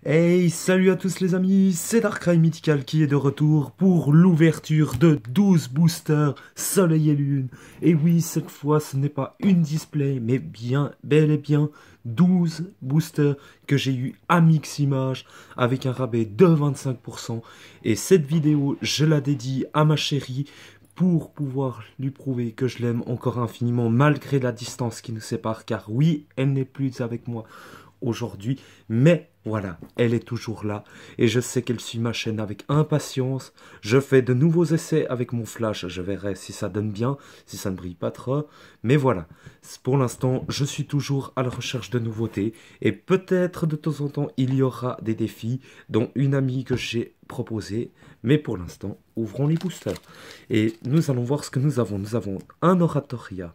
Hey, salut à tous les amis, c'est Darkrai Mythical qui est de retour pour l'ouverture de 12 boosters Soleil et Lune. Et oui, cette fois ce n'est pas une display, mais bien, bel et bien 12 boosters que j'ai eu à Miximage avec un rabais de 25%. Et cette vidéo, je la dédie à ma chérie pour pouvoir lui prouver que je l'aime encore infiniment malgré la distance qui nous sépare. Car oui, elle n'est plus avec moi aujourd'hui, mais voilà, elle est toujours là et je sais qu'elle suit ma chaîne avec impatience. Je fais de nouveaux essais avec mon flash, je verrai si ça donne bien, si ça ne brille pas trop, mais voilà, pour l'instant je suis toujours à la recherche de nouveautés et peut-être de temps en temps il y aura des défis dont une amie que j'ai proposé, mais pour l'instant ouvrons les boosters et nous allons voir ce que nous avons. Nous avons un Oratoria.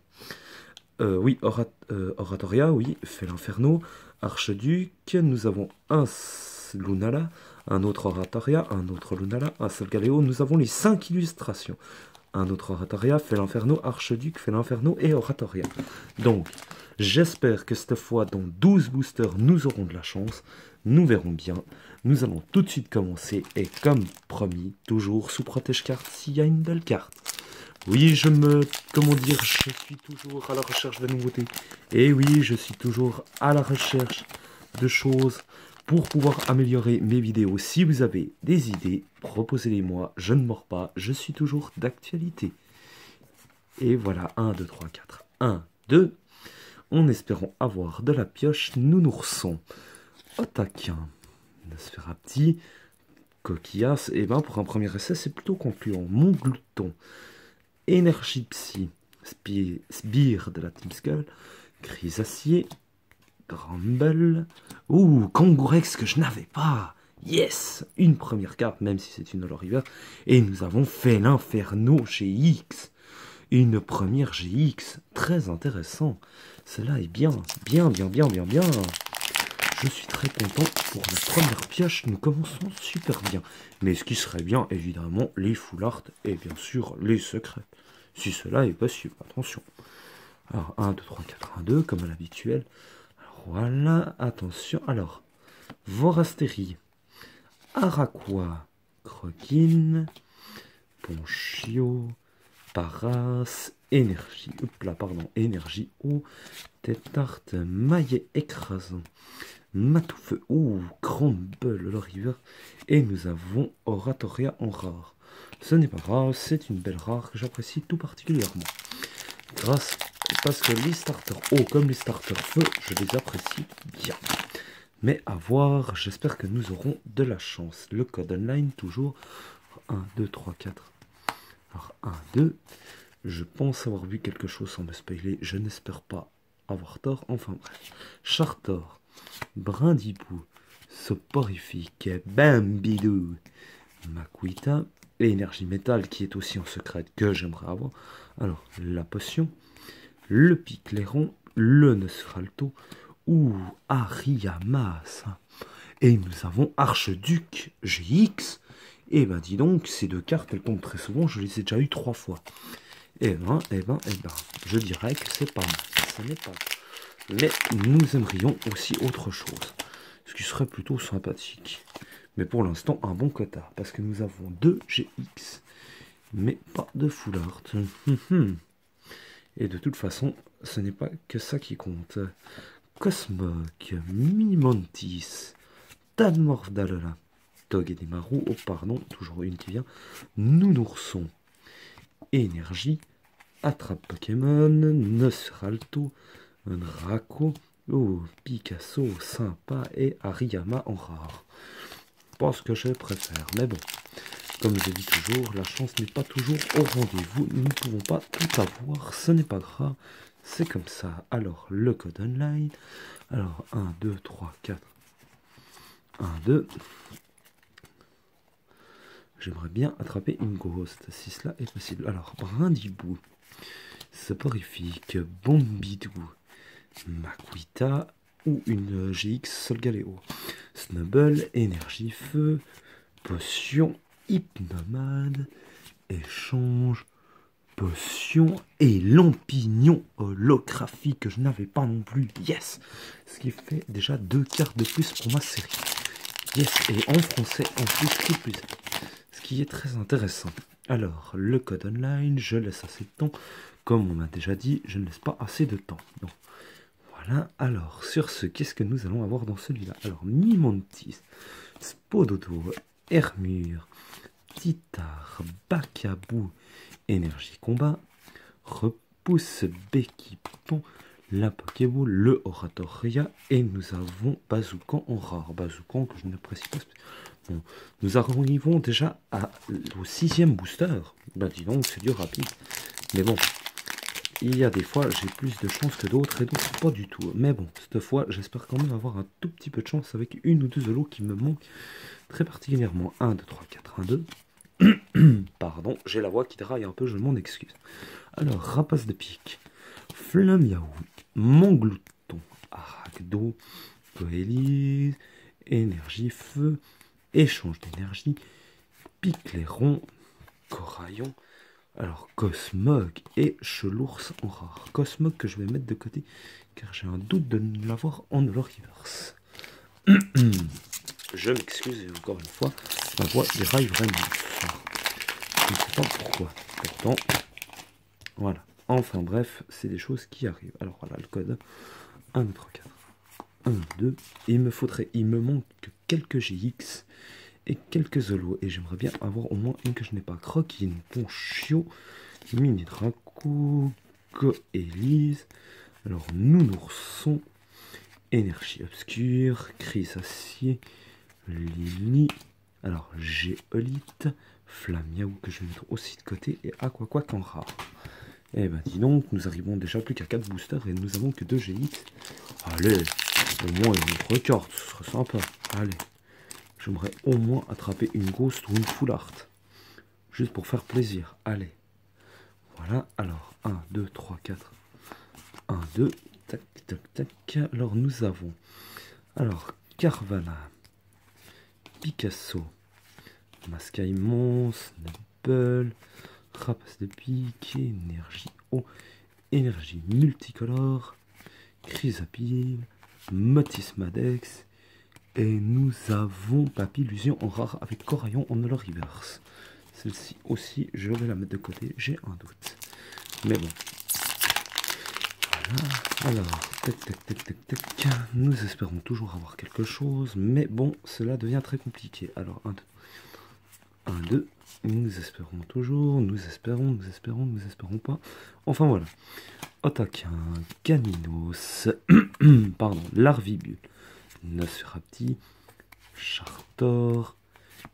Oui, Oratoria, oui, fait l'Inferno, Archduc, nous avons un Lunala, un autre Oratoria, un autre Lunala, un Solgaleo, nous avons les 5 illustrations. Un autre Oratoria, fait l'Inferno, Archduc, fait l'Inferno et Oratoria. Donc, j'espère que cette fois, dans 12 boosters, nous aurons de la chance. Nous verrons bien. Nous allons tout de suite commencer et comme promis, toujours sous protège carte s'il y a une belle carte. Oui, comment dire, je suis toujours à la recherche de nouveautés. Et oui, je suis toujours à la recherche de choses pour pouvoir améliorer mes vidéos. Si vous avez des idées, proposez-les-moi. Je ne mords pas, je suis toujours d'actualité. Et voilà, 1, 2, 3, 4. 1, 2. En espérant avoir de la pioche, nounoursons. Otaquin. Nosferapti. Coquillas. Et ben pour un premier essai, c'est plutôt concluant. Mon glouton. Énergie Psy, Sbire de la Team Skull, Grisacier, Grumble, Kangourex que je n'avais pas, yes, une première carte même si c'est une Holo River, et nous avons fait l'Inferno GX, une première GX, très intéressant, cela est bien, bien, je suis très content pour la première pioche, nous commençons super bien. Mais ce qui serait bien, évidemment, les full art et bien sûr les secrets. Si cela est possible, attention. Alors, 1, 2, 3, 4, 1, 2, comme à l'habituel. Voilà, attention. Alors, Vorastérie, Araquois, Croquine, Ponchio, Paras, Énergie, Énergie, Tétarte, Maillet écrasant. Matoufeu, Grumble, le river, et nous avons Oratoria en rare. Ce n'est pas grave, c'est une belle rare que j'apprécie tout particulièrement. Parce que les starters eau comme les starters feu, je les apprécie bien. Mais à voir, j'espère que nous aurons de la chance. Le code online, toujours 1, 2, 3, 4. Alors 1, 2. Je pense avoir vu quelque chose sans me spoiler. Je n'espère pas avoir tort. Enfin bref. Chartor. Brindibou, Soporifique, Bambidou, Makuita, Énergie Métal qui est aussi en secret que j'aimerais avoir. Alors, la potion, le Picléron, le Nosferalto ou Ariamas. Et nous avons Archduc GX. Et ben dis donc, ces deux cartes, elles tombent très souvent, je les ai déjà eues 3 fois. Et ben, je dirais que c'est pas mal, ce n'est pas mal. Mais nous aimerions aussi autre chose, ce qui serait plutôt sympathique. Mais pour l'instant, un bon quota, parce que nous avons 2 GX, mais pas de full art. Et de toute façon, ce n'est pas que ça qui compte. Cosmog, Minimontis, Tadmorph d'Alola, Togedemaru, toujours une qui vient, Nounourson, Énergie, Attrape Pokémon, Nosferalto, Draco, Picasso, sympa, et Ariyama en rare. Pas ce que je préfère, mais bon, comme je dis toujours, la chance n'est pas toujours au rendez-vous, nous ne pouvons pas tout avoir, ce n'est pas grave, c'est comme ça. Alors, le code online, alors 1, 2, 3, 4, 1, 2, j'aimerais bien attraper une ghost, si cela est possible. Alors, Brindibou, Soporifique, Bombidou, Makuita ou une GX Solgaleo, Snubble, Énergie Feu, Potion, Hypnomade, Échange, Potion et Lampignon holographique que je n'avais pas non plus. Yes! Ce qui fait déjà 2 cartes de plus pour ma série. Yes, et en français en plus, qui plus est. Ce qui est très intéressant. Alors, le code online, je laisse assez de temps. Comme on m'a déjà dit, je ne laisse pas assez de temps. Donc, voilà. Alors, sur ce, qu'est-ce que nous allons avoir dans celui-là? Alors, Mimontis, Spododo, Hermure, Titar, Bakabou, Énergie Combat, Repousse, Bekipon, la Pokéball, le Oratoria, et nous avons Bazoukan en rare. Bazoukan que je n'apprécie pas. Bon, nous arrivons déjà au 6e booster. Bah dis donc, c'est du rapide. Mais bon, il y a des fois, j'ai plus de chance que d'autres, et d'autres pas du tout. Mais bon, cette fois, j'espère quand même avoir un tout petit peu de chance avec une ou deux Zolos qui me manquent très particulièrement. 1, 2, 3, 4, 1, 2. Pardon, j'ai la voix qui déraille un peu, je m'en excuse. Alors, Rapace de pique, Flamiaou, Monglouton, Arachdo, Coélise, Énergie Feu, Échange d'énergie, Picléron, Coraillon, alors Cosmog et Chelours en rare. Cosmog que je vais mettre de côté car j'ai un doute de ne l'avoir en Holo Reverse. Je m'excuse et encore une fois, ma voix déraille vraiment ce soir. Je ne sais pas pourquoi. Pourtant, voilà. Enfin bref, c'est des choses qui arrivent. Alors voilà le code. 1, 2, 3, 4. 1, 2. Et il me manque quelques GX et quelques Zolos. Et j'aimerais bien avoir au moins une que je n'ai pas. Croquine, Ponchio, Mini Draco, Goélise. Alors Nounourson, Énergie Obscure, Crise Acier, Lily. Alors Géolite, Flamiaou que je vais mettre aussi de côté et Aquaquac en rare. Eh ben dis donc, nous arrivons déjà plus qu'à 4 boosters et nous n'avons que 2 GX. Allez, au moins une autre carte, ce serait sympa. Allez, j'aimerais au moins attraper une Ghost ou une Full Art. Juste pour faire plaisir. Allez. Voilà, alors 1, 2, 3, 4. 1, 2, tac, tac, tac. Alors nous avons, alors Carvala, Picasso, Mascaimon, Snubble, Rapace de pique, Énergie eau, Énergie multicolore, Chrysapile, Motis Madex, et nous avons Papillusion en rare avec Coraillon en Holo Reverse. Celle-ci aussi, je vais la mettre de côté, j'ai un doute. Mais bon. Voilà. Alors, tac, tac, tac, tac, tac. Nous espérons toujours avoir quelque chose, mais bon, cela devient très compliqué. Alors, 1, 2. 1, 2. Nous espérons toujours, nous espérons pas. Enfin voilà. Otaquin, Caninos, pardon, Larvibule, Nosferapti, Chartor,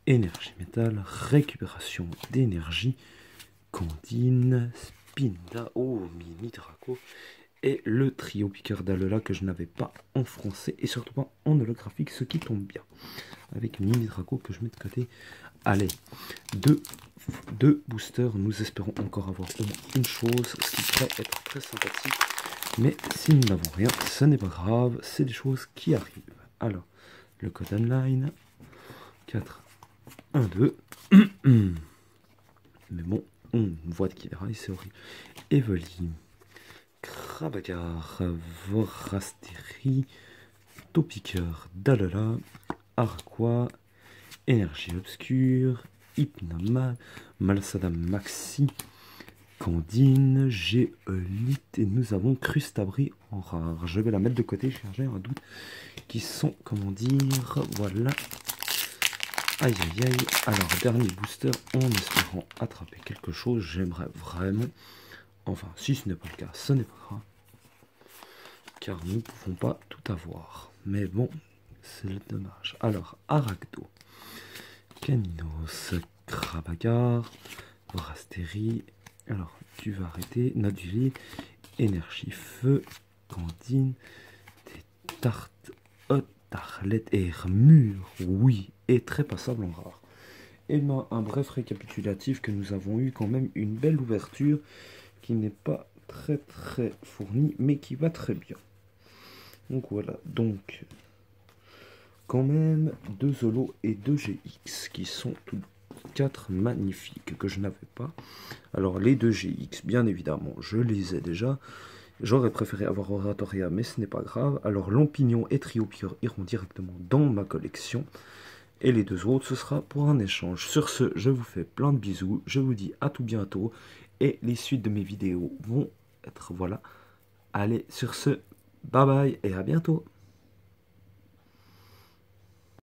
Énergie Métal, Récupération d'énergie, Candine, Spinda, oh, Mini Draco, et le trio piqueur d'Alola que je n'avais pas en français et surtout pas en holographique, ce qui tombe bien. Avec Mini Draco que je mets de côté. Allez, deux boosters, nous espérons encore avoir au moins une chose, ce qui pourrait être très sympathique. Mais si nous n'avons rien, ce n'est pas grave, c'est des choses qui arrivent. Alors, le code online, 4, 1, 2. Mais bon, on voit qui déraille, c'est horrible. Evely, Krabagar, Vorasteri, Topiqueur, Dalala, Arqua, Énergie Obscure, Hypnoman, Malsadam Maxi, Candine, Géolite, et nous avons Crustabri en rare. Je vais la mettre de côté, j'ai un doute, qui sont, comment dire, voilà. Aïe aïe aïe, alors dernier booster, en espérant attraper quelque chose, j'aimerais vraiment, enfin si ce n'est pas le cas, ce n'est pas grave, car nous ne pouvons pas tout avoir, mais bon, c'est le dommage. Alors, Arachdo, Caninos, Krabagar, Vorasteri, alors tu vas arrêter, Naduli, Énergie Feu, Candine, des tartes, Tarlette et Hermure, oui, et très passable en rare. Et ben, un bref récapitulatif que nous avons eu quand même une belle ouverture qui n'est pas très fournie, mais qui va très bien. Donc voilà, donc quand même 2 Zolos et 2 GX qui sont tous 4 magnifiques que je n'avais pas. Alors les 2 GX, bien évidemment, je les ai déjà. J'aurais préféré avoir Oratoria, mais ce n'est pas grave. Alors Lampignon et Trio Piqueur iront directement dans ma collection. Et les 2 autres, ce sera pour un échange. Sur ce, je vous fais plein de bisous. Je vous dis à tout bientôt. Et les suites de mes vidéos vont être, voilà. Allez, sur ce, bye bye et à bientôt.